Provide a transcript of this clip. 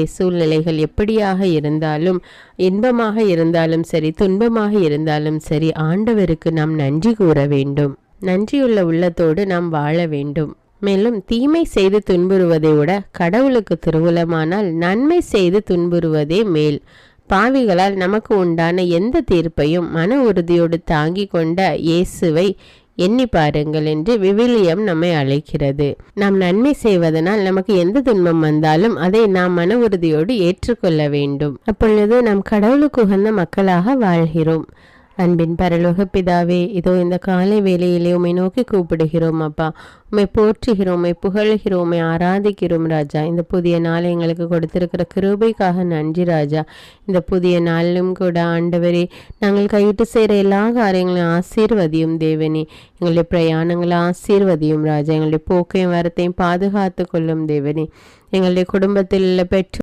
சூழ்நிலைகள் எப்படியாக இருந்தாலும், இன்பமாக இருந்தாலும் சரி, துன்பமாக இருந்தாலும் சரி, ஆண்டவருக்கு நாம் நன்றி கூற வேண்டும். நன்றியுள்ள உள்ளத்தோடு நாம் வாழ வேண்டும். மேலும் தீமை செய்து துன்புறுவதை விட கடவுளுக்கு திருவுளமானால் நன்மை செய்து துன்புறுவதே மேல். பாவிகளால் நமக்கு உண்டான எந்த தீர்ப்பையும் மன உறுதியோடு தாங்கி கொண்ட இயேசுவை எண்ணி பாருங்கள் என்று விவிலியம் நம்மை அழைக்கிறது. நாம் நன்மை செய்வதனால் நமக்கு எந்த துன்பம் வந்தாலும் அதை நாம் மன உறுதியோடு ஏற்றுக்கொள்ள வேண்டும். அப்பொழுது நாம் கடவுளுக்கு உகந்த மக்களாக வாழ்கிறோம். அன்பின் பரலோக பிதாவே, இதோ இந்த காலை வேளையிலே உம்மை நோக்கி கூப்பிடுகிறோம் அப்பா. உம்மை போற்றுகிறோம், உம்மை புகழ்கிறோம், உம்மை ஆராதிக்கிறோம் ராஜா. இந்த புதிய நாளை எங்களுக்கு கொடுத்திருக்கிற கிருபைக்காக நன்றி ராஜா. இந்த புதிய நாளிலும் கூட ஆண்டவரே, நாங்கள் கையிட்டு செய்கிற எல்லா காரியங்களையும் ஆசீர்வதியும் தேவனே. எங்களுடைய பிரயாணங்களை ஆசீர்வதியும் ராஜா. எங்களுடைய போக்கையும் வரத்தையும் பாதுகாத்து கொள்ளும் தேவனே. எங்களுடைய குடும்பத்தில் உள்ள பெற்றோர்